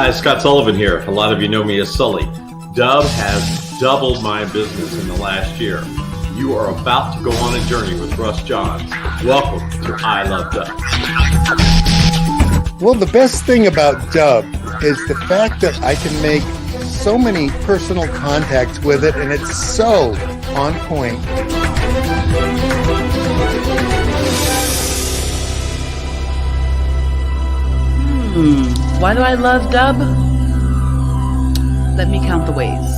Hi, Scott Sullivan here. A lot of you know me as Sully. Dubb has doubled my business in the last year. You are about to go on a journey with Russ Johns. Welcome to I Love Dubb. Well, the best thing about Dubb is the fact that I can make so many personal contacts with it, and it's so on point. Why do I love Dubb? Let me count the ways.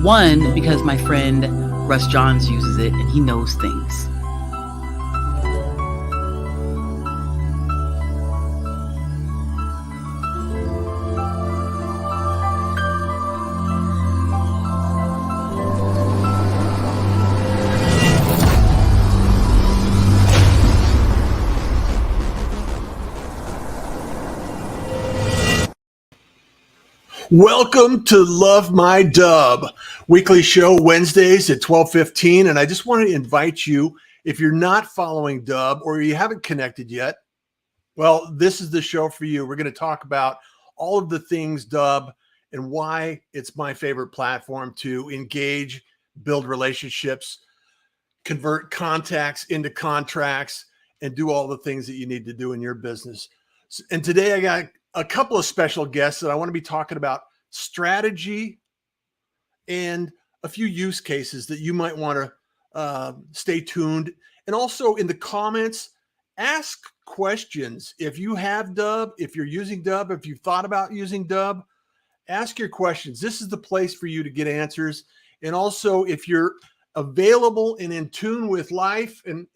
One, because my friend Russ Johns uses it and he knows things. Welcome to Love My Dubb, weekly show Wednesdays at 12:15. And I just want to invite you, if you're not following Dubb or you haven't connected yet, well, this is the show for you. We're going to talk about all of the things Dubb and why it's my favorite platform to engage, build relationships, convert contacts into contracts, and do all the things that you need to do in your business. And today I got a couple of special guests that I want to be talking about strategy and a few use cases that you might want to stay tuned. And also in the comments, ask questions. If you have Dubb, if you're using Dubb, if you've thought about using Dubb, ask your questions. This is the place for you to get answers. And also if you're available and in tune with life and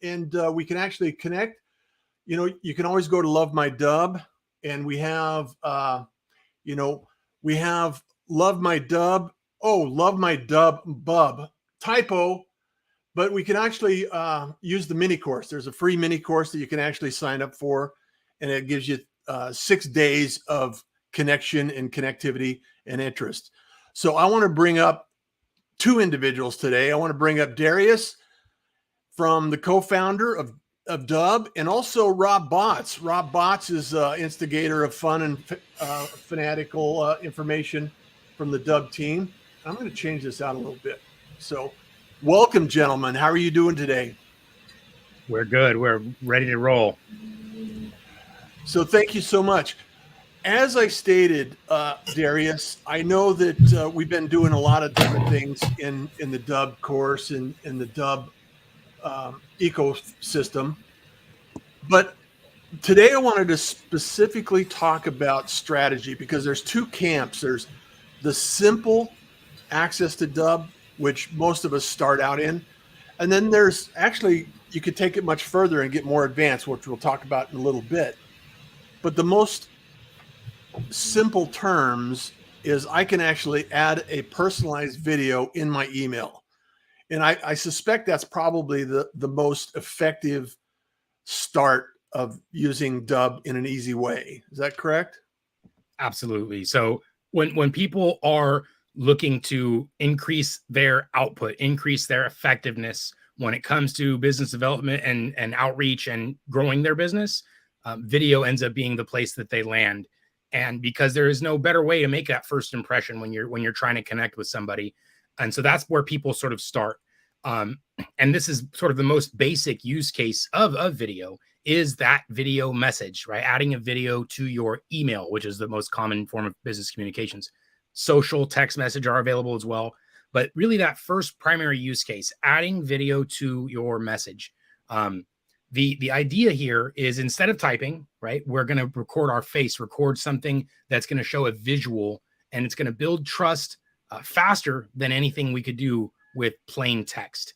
we can actually connect, you know, you can always go to LoveMyDubb. And we have, we have LoveMyDubb. Oh, LoveMyDubb Bub typo, but we can actually use the mini course. There's a free mini course that you can actually sign up for, and it gives you 6 days of connection and connectivity and interest. So I want to bring up two individuals today. I want to bring up Darius from the co-founder of Dubb, and also Rob Botts. Rob Botts is instigator of fun and fanatical information from the Dubb team. I'm going to change this out a little bit. So welcome, gentlemen. How are you doing today? We're good. We're ready to roll. So thank you so much. As I stated, Darius, I know that we've been doing a lot of different things in the Dubb course and in the Dubb ecosystem. But today I wanted to specifically talk about strategy because there's two camps. There's the simple access to Dubb, which most of us start out in. And then there's actually, you could take it much further and get more advanced, which we'll talk about in a little bit. But the most simple terms is I can actually add a personalized video in my email. And I suspect that's probably the most effective start of using Dubb in an easy way. Is that correct? Absolutely. So when people are looking to increase their output, increase their effectiveness when it comes to business development and outreach and growing their business, video ends up being the place that they land. And because there is no better way to make that first impression when you're trying to connect with somebody. And so that's where people sort of start. And this is sort of the most basic use case of video is that video message, right? Adding a video to your email, which is the most common form of business communications. Social text message are available as well. But really that first primary use case, adding video to your message. The idea here is instead of typing, right, we're going to record our face, record something that's going to show a visual, and it's going to build trust faster than anything we could do with plain text.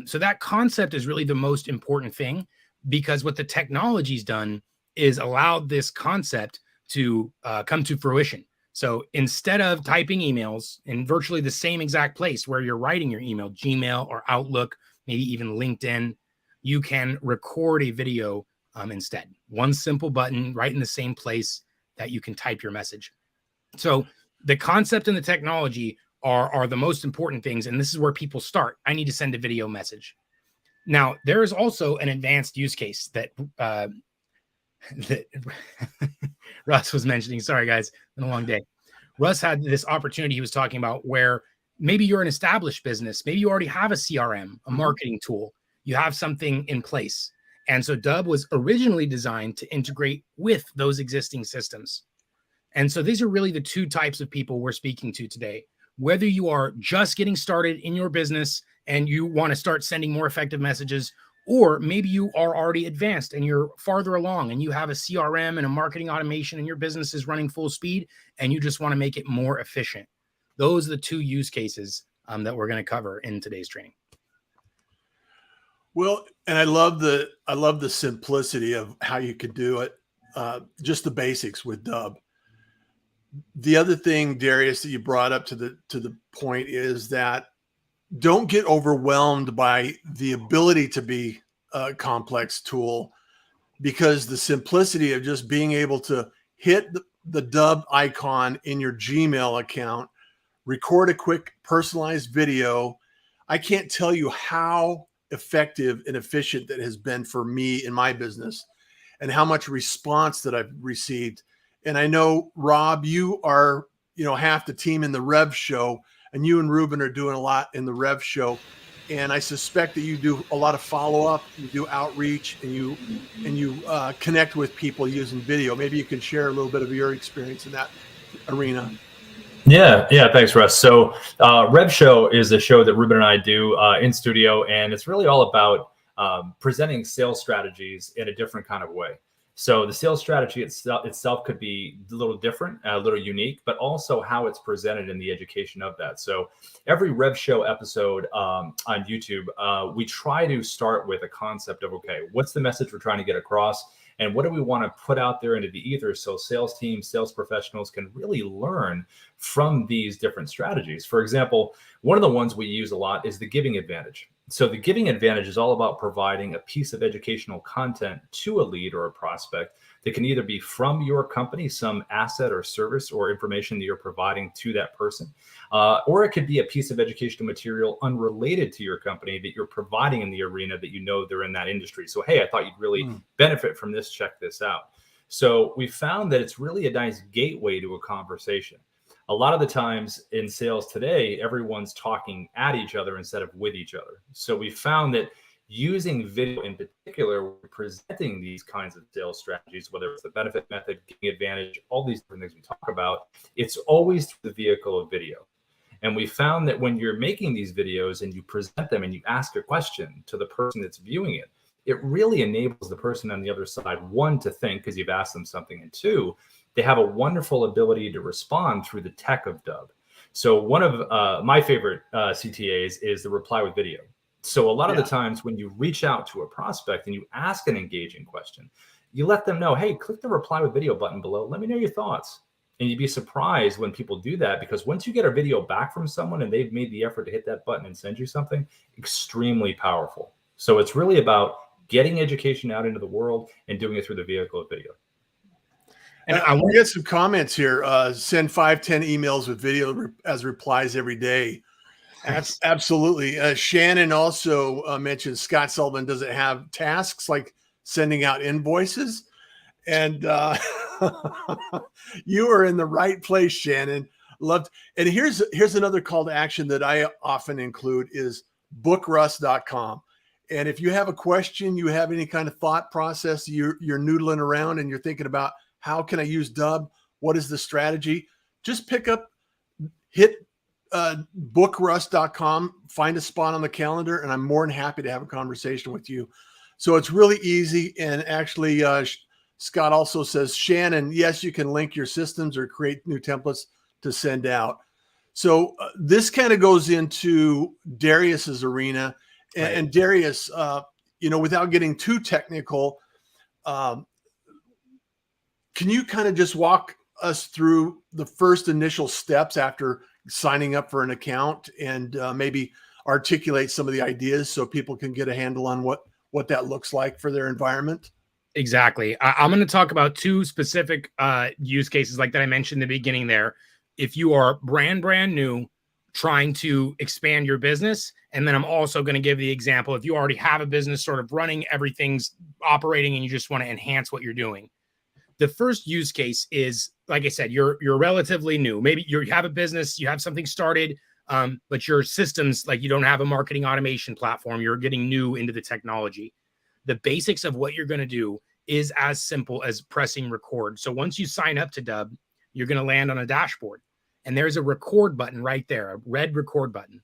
So that concept is really the most important thing, because what the technology's done is allowed this concept to come to fruition. So instead of typing emails in virtually the same exact place where you're writing your email, Gmail or Outlook, maybe even LinkedIn, you can record a video instead. One simple button right in the same place that you can type your message. So the concept and the technology are the most important things. And this is where people start. I need to send a video message. Now, there is also an advanced use case that that Russ was mentioning. Sorry, guys, been a long day. Russ had this opportunity he was talking about where maybe you're an established business. Maybe you already have a CRM, a marketing tool. You have something in place. And so Dubb was originally designed to integrate with those existing systems. And so these are really the two types of people we're speaking to today. Whether you are just getting started in your business and you want to start sending more effective messages, or maybe you are already advanced and you're farther along and you have a CRM and a marketing automation and your business is running full speed and you just want to make it more efficient. Those are the two use cases that we're going to cover in today's training. Well, and I love the simplicity of how you could do it. Just the basics with Dubb. The other thing, Darius, that you brought up to the point is that don't get overwhelmed by the ability to be a complex tool, because the simplicity of just being able to hit the Dubb icon in your Gmail account, record a quick personalized video. I can't tell you how effective and efficient that has been for me in my business and how much response that I've received. And I know, Rob, you are, half the team in the Rev Show, and you and Ruben are doing a lot in the Rev Show. And I suspect that you do a lot of follow-up, you do outreach, and you connect with people using video. Maybe you can share a little bit of your experience in that arena. Yeah. Thanks, Russ. So Rev Show is a show that Ruben and I do in studio, and it's really all about presenting sales strategies in a different kind of way. So the sales strategy itself could be a little different, a little unique, but also how it's presented in the education of that. So every Rev Show episode on YouTube, we try to start with a concept of, okay, what's the message we're trying to get across? And what do we want to put out there into the ether so sales teams, sales professionals can really learn from these different strategies? For example, one of the ones we use a lot is the giving advantage. So the giving advantage is all about providing a piece of educational content to a lead or a prospect that can either be from your company, some asset or service or information that you're providing to that person, or it could be a piece of educational material unrelated to your company that you're providing in the arena that they're in that industry. So, hey, I thought you'd really benefit from this. Check this out. So we found that it's really a nice gateway to a conversation. A lot of the times in sales today, everyone's talking at each other instead of with each other. So we found that using video in particular, we're presenting these kinds of sales strategies, whether it's the benefit method, giving advantage, all these different things we talk about, it's always through the vehicle of video. And we found that when you're making these videos and you present them and you ask a question to the person that's viewing it, it really enables the person on the other side, one, to think because you've asked them something, and two, they have a wonderful ability to respond through the tech of Dubb. So one of my favorite CTAs is the reply with video. So a lot of the times when you reach out to a prospect and you ask an engaging question, you let them know, hey, click the reply with video button below. Let me know your thoughts. And you'd be surprised when people do that, because once you get a video back from someone and they've made the effort to hit that button and send you something, extremely powerful. So it's really about getting education out into the world and doing it through the vehicle of video. And I want to get some comments here. Send 5-10 emails with video as replies every day. Absolutely. Shannon also mentioned Scott Sullivan doesn't have tasks like sending out invoices. And you are in the right place, Shannon. Loved. And here's another call to action that I often include is bookruss.com. And if you have a question, you have any kind of thought process, you're noodling around and you're thinking about, how can I use Dubb? What is the strategy? Just hit bookruss.com, find a spot on the calendar, and I'm more than happy to have a conversation with you. So it's really easy. And actually, Scott also says, Shannon, yes, you can link your systems or create new templates to send out. So this kind of goes into Darius's arena. And Darius, without getting too technical, can you kind of just walk us through the first initial steps after signing up for an account and maybe articulate some of the ideas so people can get a handle on what that looks like for their environment? Exactly. I'm going to talk about two specific use cases like that I mentioned in the beginning there. If you are brand new, trying to expand your business. And then I'm also going to give the example, if you already have a business sort of running, everything's operating and you just want to enhance what you're doing. the first use case is, like I said, you're relatively new. Maybe you have a business, you have something started, but your systems, like you don't have a marketing automation platform. You're getting new into the technology. The basics of what you're going to do is as simple as pressing record. So once you sign up to Dubb, you're going to land on a dashboard, and there's a record button right there, a red record button.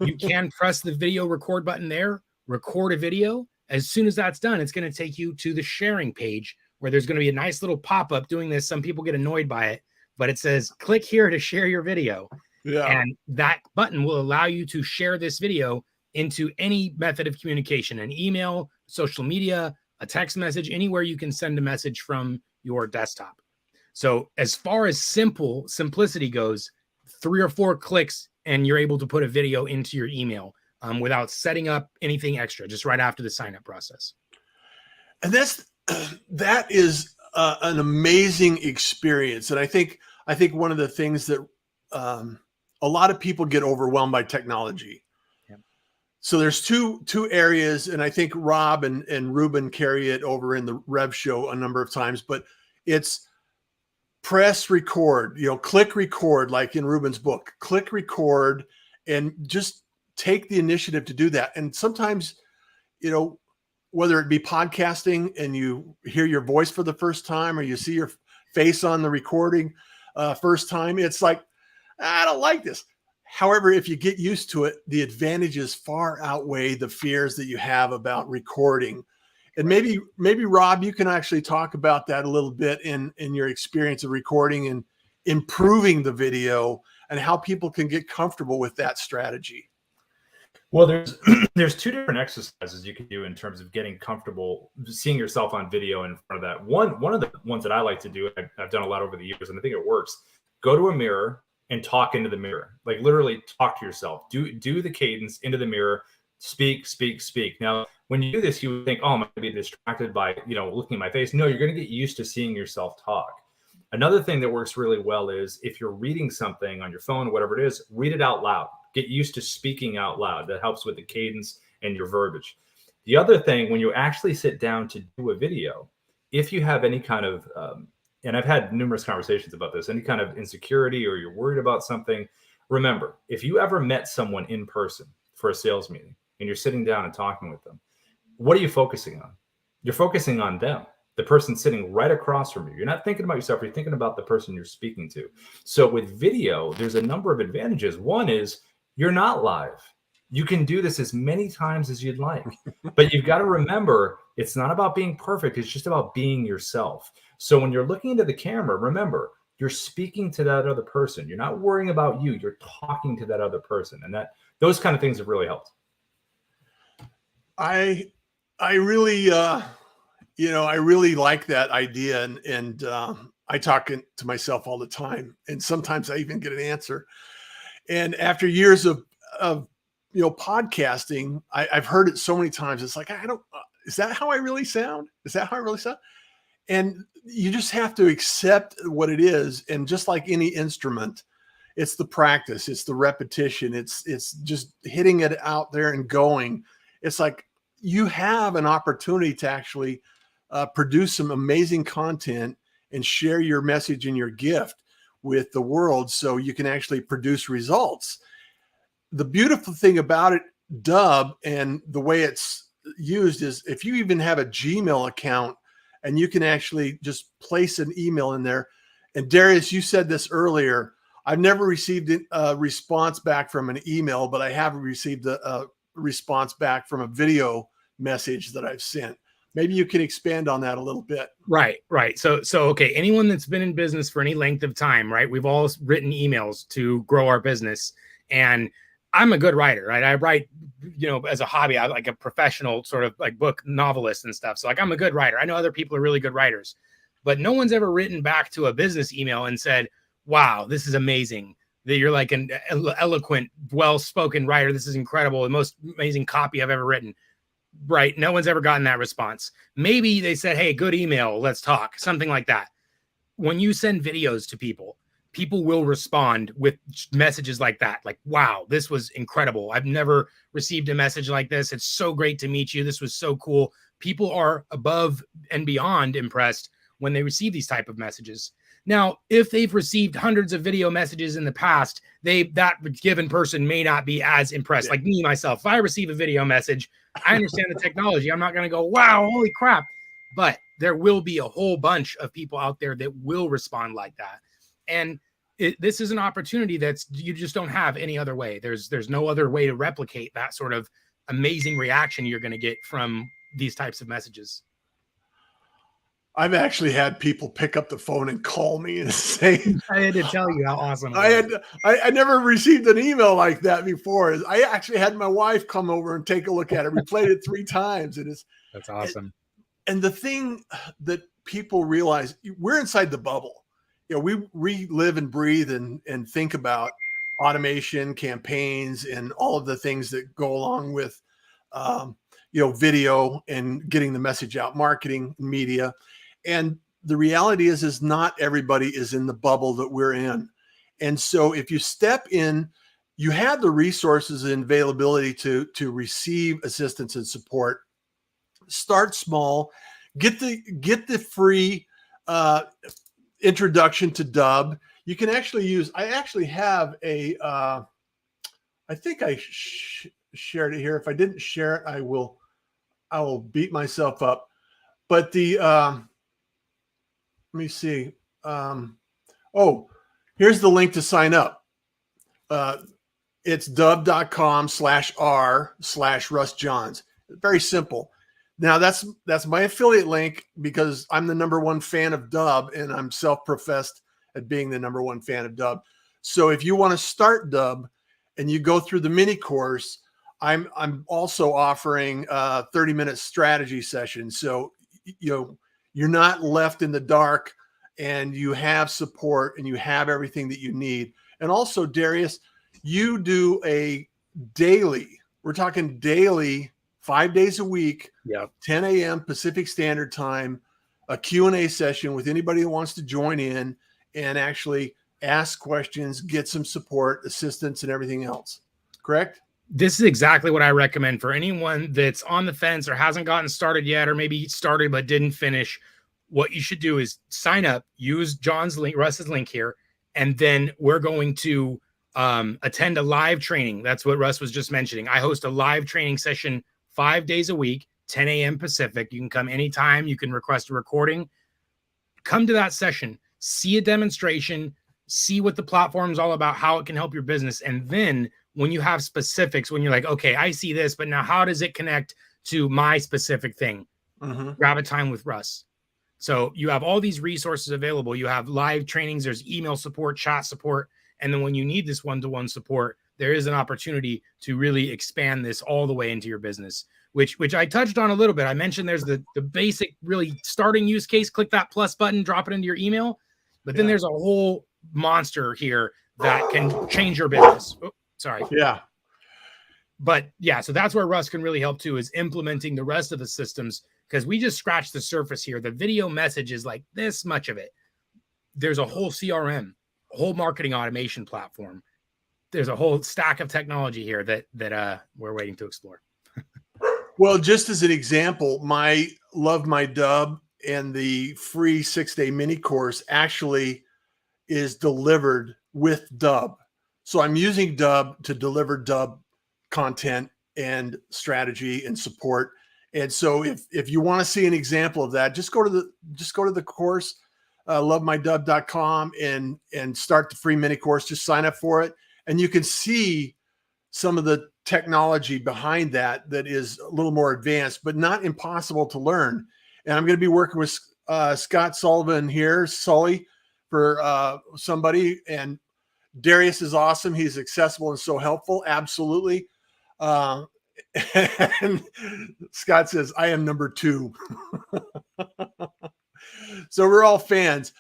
You can press the video record button there, record a video. As soon as that's done, it's going to take you to the sharing page, where there's going to be a nice little pop-up doing this. Some people get annoyed by it, but it says, click here to share your video. Yeah. And that button will allow you to share this video into any method of communication, an email, social media, a text message, anywhere you can send a message from your desktop. So as far as simplicity goes, 3 or 4 clicks and you're able to put a video into your email without setting up anything extra, just right after the sign-up process. And that is an amazing experience. And I think one of the things that a lot of people get overwhelmed by technology. Yeah. So there's two areas, and I think Rob and Ruben carry it over in the Rev Show a number of times, but it's press record, click record, like in Ruben's book, click record, and just take the initiative to do that. And sometimes, whether it be podcasting and you hear your voice for the first time, or you see your face on the recording first time, it's like, I don't like this. However, if you get used to it, the advantages far outweigh the fears that you have about recording. And maybe Rob, you can actually talk about that a little bit in your experience of recording and improving the video, and how people can get comfortable with that strategy. Well, there's 2 different exercises you can do in terms of getting comfortable seeing yourself on video in front of that. One of the ones that I like to do, I've done a lot over the years, and I think it works. Go to a mirror and talk into the mirror. Like literally talk to yourself. Do the cadence into the mirror. Speak, speak, speak. Now, when you do this, you would think, oh, I'm going to be distracted by looking at my face. No, you're going to get used to seeing yourself talk. Another thing that works really well is if you're reading something on your phone or whatever it is, read it out loud. Get used to speaking out loud. That helps with the cadence and your verbiage. The other thing, when you actually sit down to do a video, if you have any kind of, and I've had numerous conversations about this, any kind of insecurity or you're worried about something, remember, if you ever met someone in person for a sales meeting and you're sitting down and talking with them, what are you focusing on? You're focusing on them, the person sitting right across from you. You're not thinking about yourself. You're thinking about the person you're speaking to. So with video, there's a number of advantages. One is you're not live. You can do this as many times as you'd like, but you've got to remember, it's not about being perfect. It's just about being yourself. So when you're looking into the camera, remember, you're speaking to that other person. You're not worrying about you. You're talking to that other person. And those kind of things have really helped. I really, I really like that idea. And I talk to myself all the time. And sometimes I even get an answer. And after years of podcasting, I've heard it so many times. It's like, is that how I really sound? Is that how I really sound? And you just have to accept what it is. And just like any instrument, it's the practice, it's the repetition, it's just hitting it out there and going. It's like you have an opportunity to actually produce some amazing content and share your message and your gift with the world, so you can actually produce results. The beautiful thing about it, Dubb, and the way it's used is if you even have a Gmail account and you can actually just place an email in there. And Darius, you said this earlier, I've never received a response back from an email, but I have received a response back from a video message that I've sent. Maybe you can expand on that a little bit. Right. So, okay. Anyone that's been in business for any length of time, right? We've all written emails to grow our business, and I'm a good writer, right? I write, as a hobby. I'm like a professional sort of like book novelist and stuff. So like, I'm a good writer. I know other people are really good writers, but no one's ever written back to a business email and said, wow, this is amazing. That you're like an eloquent, well-spoken writer. This is incredible. The most amazing copy I've ever written. Right. No one's ever gotten that response. Maybe they said, hey, good email, let's talk, something like that. When you send videos to people will respond with messages like that. Like, wow, this was incredible. I've never received a message like this. It's so great to meet you. This was so cool. People are above and beyond impressed when they receive these type of messages. Now, if they've received hundreds of video messages in the past, that given person may not be as impressed. Like me, myself, if I receive a video message, I understand the technology. I'm not going to go, wow, holy crap. But there will be a whole bunch of people out there that will respond like that. And this is an opportunity you just don't have any other way. There's no other way to replicate that sort of amazing reaction you're going to get from these types of messages. I've actually had people pick up the phone and call me and say, I had to tell you how awesome I never received an email like that before. I actually had my wife come over and take a look at it. We played it 3 times. That's awesome. And the thing that people realize, we're inside the bubble. We live and breathe and think about automation, campaigns, and all of the things that go along with, video and getting the message out, marketing, media. And the reality is not everybody is in the bubble that we're in. And so if you step in, you have the resources and availability to receive assistance and support. Start small, get the free introduction to Dubb. You can actually use, I actually have I think I shared it here. If I didn't share it, I will beat myself up. But let me see. Here's the link to sign up. It's dubb.com/r/RussJohns. Very simple. Now that's my affiliate link because I'm the #1 fan of Dubb, and I'm self-professed at being the #1 fan of Dubb. So if you want to start Dubb and you go through the mini course, I'm also offering a 30-minute strategy session. So you're not left in the dark, and you have support and you have everything that you need. And also, Darius, you do a daily, we're talking daily, 5 days a week, 10 a.m. Pacific Standard Time, a Q&A session with anybody who wants to join in and actually ask questions, get some support, assistance, and everything else. Correct? This is exactly what I recommend for anyone that's on the fence or hasn't gotten started yet, or maybe started but didn't finish. What you should do is sign up, use John's link, Russ's link here, and then we're going to attend a live training. That's what Russ was just mentioning. I host a live training session 5 days a week, 10 a.m. Pacific. You can come anytime. You can request a recording. Come to that session, see a demonstration, see what the platform is all about, how it can help your business. And then when you have specifics, when you're like, okay, I see this, but now how does it connect to my specific thing? Grab a time with Russ. So you have all these resources available. You have live trainings, there's email support, chat support. And then when you need this one-to-one support, there is an opportunity to really expand this all the way into your business, which I touched on a little bit. I mentioned there's the basic really starting use case, click that plus button, drop it into your email. But then there's a whole monster here that can change your business. Oh, sorry. Yeah. But yeah, so that's where Russ can really help too, is implementing the rest of the systems, because we just scratched the surface here. The video message is like this much of it. There's a whole CRM, a whole marketing automation platform. There's a whole stack of technology here that we're waiting to explore. Well, just as an example, my LoveMyDubb and the free 6-day mini course actually is delivered with Dubb. So I'm using Dubb to deliver Dubb content and strategy and support. And so if you want to see an example of that, just go to the course, LoveMyDubb.com, and start the free mini course. Just sign up for it, and you can see some of the technology behind that is a little more advanced, but not impossible to learn. And I'm going to be working with Scott Sullivan here, Sully, for somebody. And Darius is awesome. He's accessible and so helpful. Absolutely. And Scott says, I am #2. So we're all fans.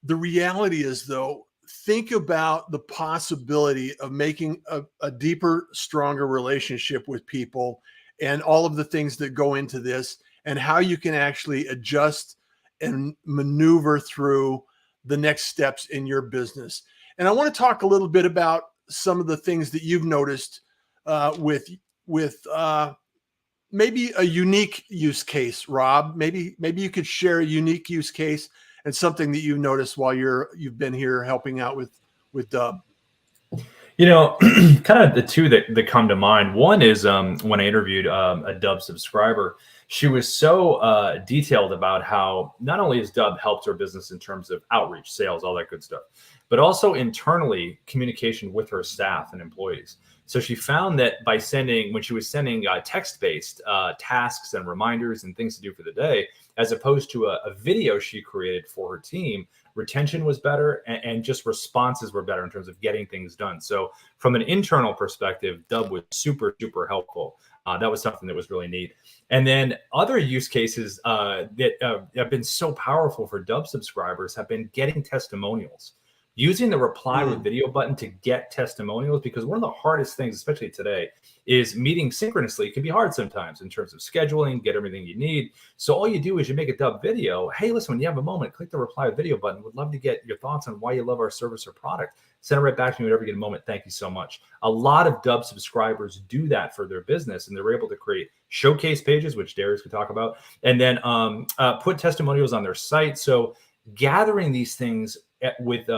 The reality is, though, think about the possibility of making a deeper, stronger relationship with people and all of the things that go into this, and how you can actually adjust and maneuver through the next steps in your business. And I want to talk a little bit about some of the things that you've noticed with maybe a unique use case, Rob. Maybe you could share a unique use case and something that you've noticed while you've been here helping out with Dubb? Kind of the two that come to mind. One is when I interviewed a Dubb subscriber, she was so detailed about how not only has Dubb helped her business in terms of outreach, sales, all that good stuff, but also internally communication with her staff and employees. So she found that when she was sending text-based tasks and reminders and things to do for the day, as opposed to a video she created for her team, retention was better and just responses were better in terms of getting things done. So from an internal perspective, Dubb was super, super helpful. That was something that was really neat. And then other use cases that have been so powerful for Dubb subscribers have been getting testimonials. Using the reply with video button to get testimonials, because one of the hardest things, especially today, is meeting synchronously. It can be hard sometimes in terms of scheduling, get everything you need. So all you do is you make a Dubb video. Hey, listen, when you have a moment, click the reply with video button. Would love to get your thoughts on why you love our service or product. Send it right back to me whenever you get a moment. Thank you so much. A lot of Dubb subscribers do that for their business, and they're able to create showcase pages, which Darius could talk about, and then put testimonials on their site. So gathering these things with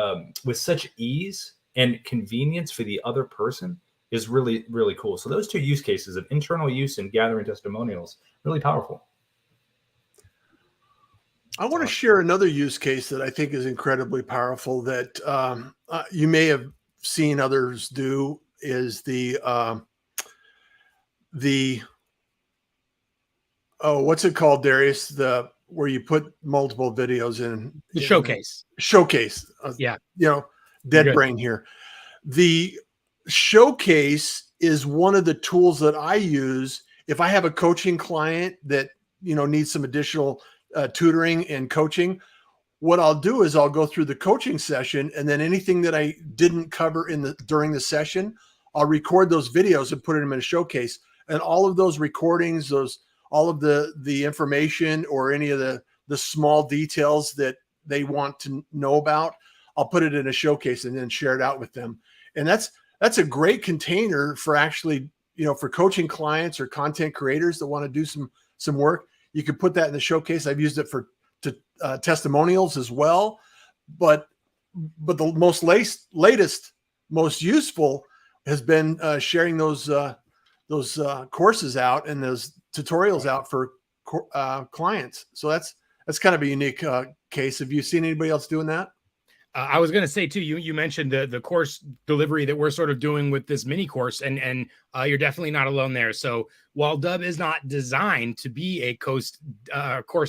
such ease and convenience for the other person is really, really cool. So those two use cases of internal use and gathering testimonials, really powerful. I want to share another use case that I think is incredibly powerful that you may have seen others do is what's it called, Darius? Where you put multiple videos in The showcase. Showcase. Yeah. Dead brain here. The showcase is one of the tools that I use if I have a coaching client that, needs some additional tutoring and coaching. What I'll do is I'll go through the coaching session, and then anything that I didn't cover during the session, I'll record those videos and put them in a showcase. And all of those recordings, all of the information or any of the small details that they want to know about, I'll put it in a showcase and then share it out with them. And that's a great container for actually, for coaching clients or content creators that want to do some work. You can put that in the showcase. I've used it for testimonials as well. But the most latest, most useful has been sharing those courses out and those tutorials out for clients. So that's kind of a unique case. Have you seen anybody else doing that? I was going to say too, you mentioned the course delivery that we're sort of doing with this mini course, and you're definitely not alone there. So while Dubb is not designed to be a course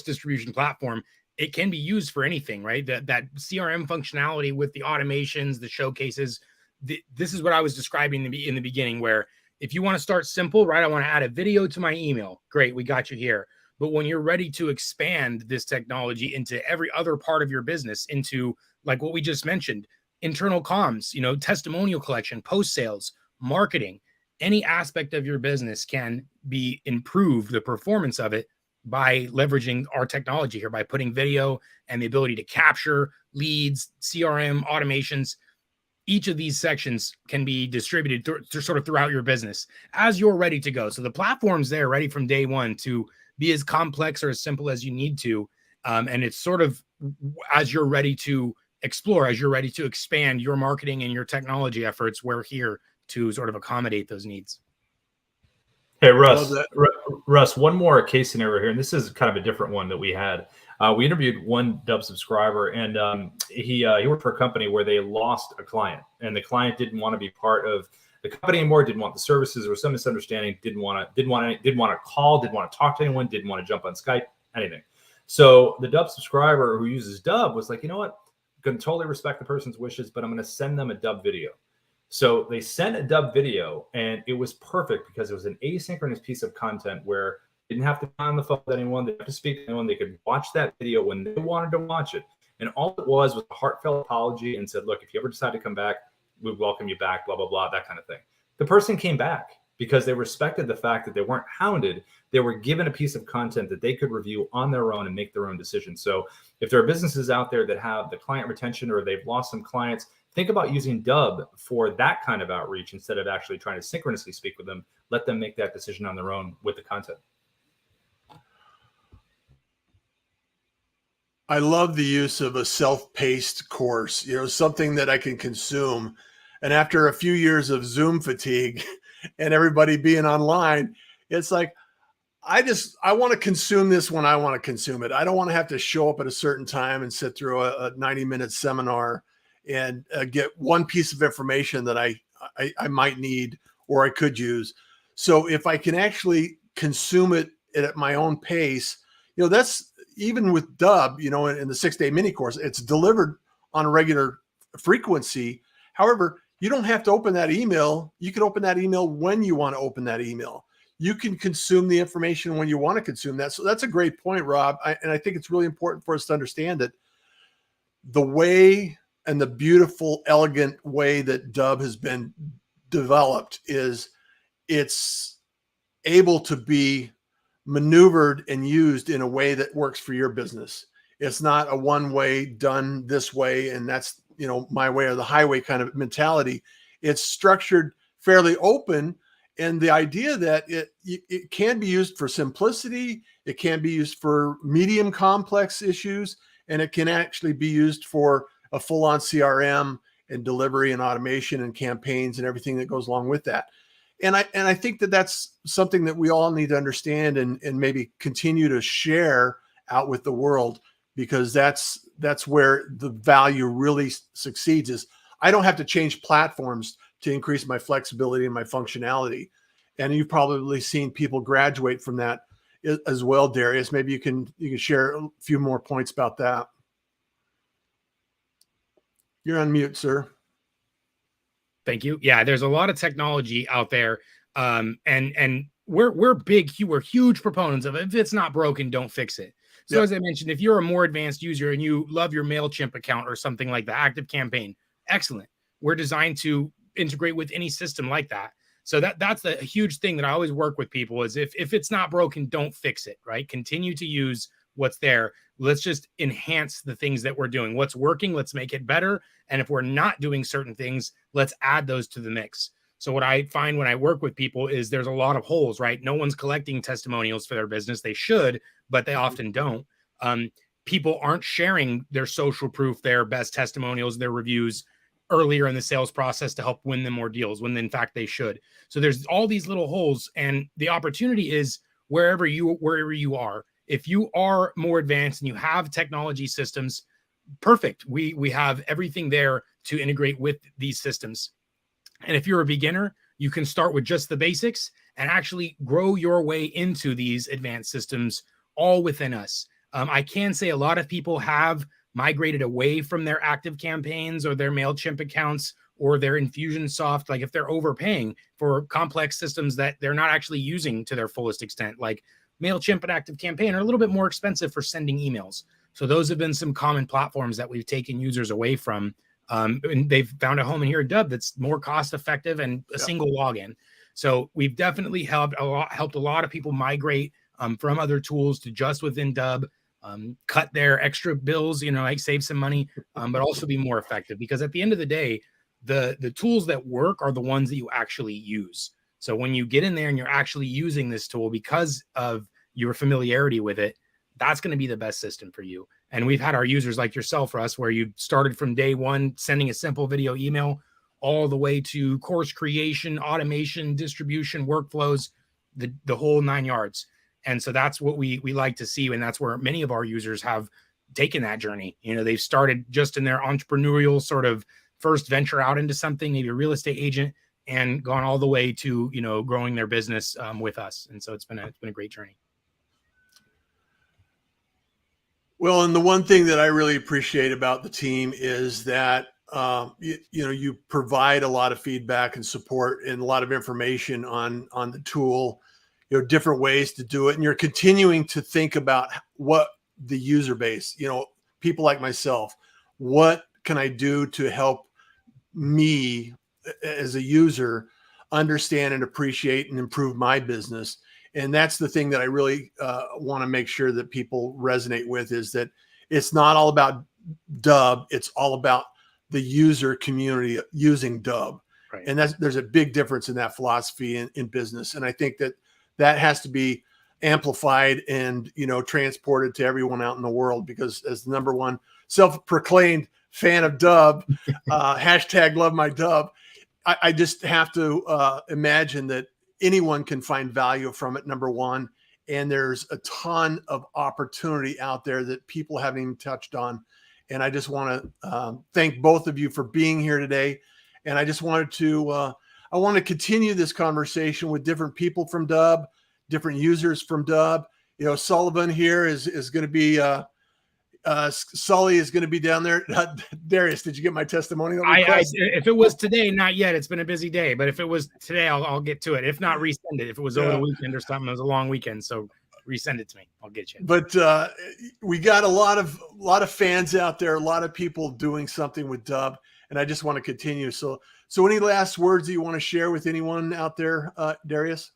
distribution platform, it can be used for anything, right? That CRM functionality with the automations, the showcases. This is what I was describing in the beginning, where if you want to start simple, right? I want to add a video to my email. Great, we got you here. But when you're ready to expand this technology into every other part of your business, into like what we just mentioned, internal comms, testimonial collection, post sales, marketing, any aspect of your business can be improved, the performance of it, by leveraging our technology here, by putting video and the ability to capture leads, CRM, automations. Each of these sections can be distributed sort of throughout your business as you're ready to go. So the platform's there ready from day one to be as complex or as simple as you need to. And it's sort of as you're ready to explore, as you're ready to expand your marketing and your technology efforts, we're here to sort of accommodate those needs. Hey, Russ, one more case scenario here, and this is kind of a different one that we had. We interviewed one Dubb subscriber, and he worked for a company where they lost a client, and the client didn't want to be part of the company anymore, didn't want the services, or some misunderstanding, didn't want to call, didn't want to talk to anyone, didn't want to jump on Skype, anything. So the Dubb subscriber who uses Dubb was like, you know what, I'm going to totally respect the person's wishes, but I'm going to send them a Dubb video. So they sent a Dubb video, and it was perfect because it was an asynchronous piece of content where they didn't have to be on the phone with anyone, they didn't have to speak to anyone, they could watch that video when they wanted to watch it. And all it was a heartfelt apology and said, look, if you ever decide to come back, we welcome you back, blah, blah, blah, that kind of thing. The person came back because they respected the fact that they weren't hounded. They were given a piece of content that they could review on their own and make their own decisions. So if there are businesses out there that have the client retention or they've lost some clients, think about using Dubb for that kind of outreach instead of actually trying to synchronously speak with them. Let them make that decision on their own with the content. I love the use of a self-paced course, something that I can consume. And after a few years of Zoom fatigue and everybody being online, it's like, I want to consume this when I want to consume it. I don't want to have to show up at a certain time and sit through a 90-minute seminar and get one piece of information that I might need or I could use. So if I can actually consume it at my own pace, that's even with Dubb, in the 6-day mini course, it's delivered on a regular frequency. However, you don't have to open that email. You can open that email when you want to open that email. You can consume the information when you want to consume that. So that's a great point, Rob. And I think it's really important for us to understand that the way and the beautiful, elegant way that Dubb has been developed is it's able to be maneuvered and used in a way that works for your business. It's not a one way done this way, and that's, my way or the highway kind of mentality. It's structured fairly open. And the idea that it can be used for simplicity, it can be used for medium complex issues, and it can actually be used for a full-on CRM and delivery and automation and campaigns and everything that goes along with that. And I think that that's something that we all need to understand and maybe continue to share out with the world, because that's where the value really succeeds. Is I don't have to change platforms to increase my flexibility and my functionality. And you've probably seen people graduate from that as well, Darius. Maybe you can share a few more points about that. You're on mute, sir. Thank you. Yeah, there's a lot of technology out there. And we're huge proponents of it. If it's not broken, don't fix it. So As I mentioned, if you're a more advanced user and you love your MailChimp account or something like the ActiveCampaign, excellent. We're designed to integrate with any system like that. So that's a huge thing that I always work with people is if it's not broken, don't fix it, right? Continue to use what's there. Let's just enhance the things that we're doing. What's working, let's make it better. And if we're not doing certain things, let's add those to the mix. So what I find when I work with people is there's a lot of holes, right? No one's collecting testimonials for their business. They should, but they often don't. People aren't sharing their social proof, their best testimonials, their reviews earlier in the sales process to help win them more deals when in fact they should. So there's all these little holes, and the opportunity is wherever you are. If you are more advanced and you have technology systems, perfect. We have everything there to integrate with these systems. And if you're a beginner, you can start with just the basics and actually grow your way into these advanced systems all within us. I can say a lot of people have migrated away from their active campaigns or their MailChimp accounts or their Infusionsoft, like if they're overpaying for complex systems that they're not actually using to their fullest extent, like MailChimp and ActiveCampaign are a little bit more expensive for sending emails. So those have been some common platforms that we've taken users away from. And they've found a home in here at Dubb that's more cost effective and a single login. So we've definitely helped a lot of people migrate from other tools to just within Dubb. Cut their extra bills, like save some money, but also be more effective, because at the end of the day, the tools that work are the ones that you actually use. So when you get in there and you're actually using this tool because of your familiarity with it, that's going to be the best system for you. And we've had our users like yourself, Russ, where you started from day one, sending a simple video email all the way to course creation, automation, distribution, workflows, the whole 9 yards. And so that's what we like to see. And that's where many of our users have taken that journey. They've started just in their entrepreneurial sort of first venture out into something, maybe a real estate agent, and gone all the way to, growing their business with us. And so it's been a great journey. Well, and the one thing that I really appreciate about the team is that, you provide a lot of feedback and support and a lot of information on the tool, different ways to do it. And you're continuing to think about what the user base, people like myself, what can I do to help me as a user understand and appreciate and improve my business. And that's the thing that I really want to make sure that people resonate with, is that it's not all about Dubb. It's all about the user community using Dubb. Right. And there's a big difference in that philosophy in business. And I think that has to be amplified and, transported to everyone out in the world, because as the number one self-proclaimed fan of Dubb, hashtag LoveMyDubb, I just have to imagine that anyone can find value from it, number one. And there's a ton of opportunity out there that people haven't even touched on. And I just want to thank both of you for being here today. And I just wanted to, I want to continue this conversation with different people from Dubb, different users from Dubb. Sullivan here is going to be, Sully is going to be down there. Darius, did you get my testimonial? If it was today, not yet. It's been a busy day, but if it was today, I'll get to it. If not, resend it. If it was over the weekend or something, it was a long weekend, so resend it to me. I'll get you. But we got a lot of fans out there, a lot of people doing something with Dubb, and I just want to continue. So any last words that you want to share with anyone out there, Darius?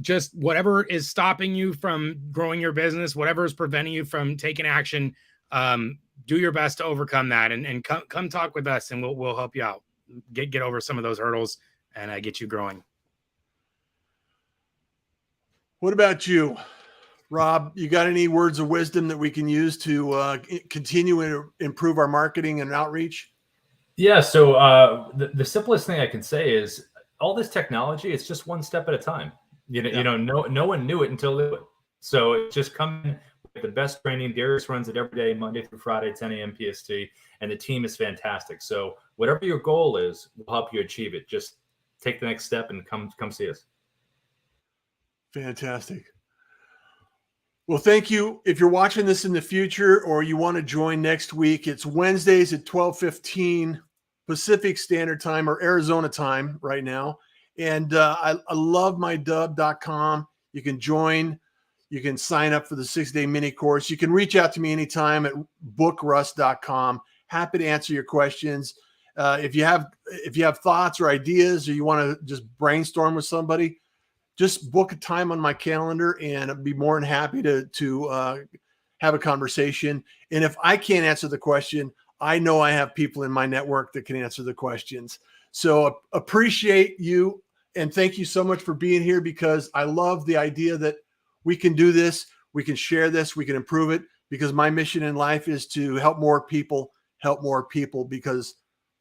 Just whatever is stopping you from growing your business, whatever is preventing you from taking action, do your best to overcome that, and come talk with us, and we'll help you out. Get over some of those hurdles and get you growing. What about you, Rob? You got any words of wisdom that we can use to continue to improve our marketing and outreach? Yeah. So the simplest thing I can say is all this technology, it's just one step at a time. No one knew it until they knew it. So it's just coming with the best training. Darius runs it every day, Monday through Friday, 10 a.m. PST, and the team is fantastic. So whatever your goal is, we'll help you achieve it. Just take the next step and come see us. Fantastic. Well, thank you. If you're watching this in the future or you want to join next week, it's Wednesdays at 12:15 Pacific Standard Time or Arizona time right now. And I LoveMyDubb.com. You can join. You can sign up for the 6-day mini course. You can reach out to me anytime at bookruss.com. Happy to answer your questions. If you have thoughts or ideas, or you want to just brainstorm with somebody, just book a time on my calendar, and I'd be more than happy to have a conversation. And if I can't answer the question, I know I have people in my network that can answer the questions. So appreciate you, and thank you so much for being here, because I love the idea that we can do this, we can share this, we can improve it, because my mission in life is to help more people, because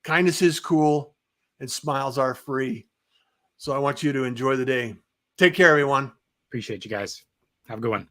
kindness is cool and smiles are free. So I want you to enjoy the day. Take care, everyone. Appreciate you guys. Have a good one.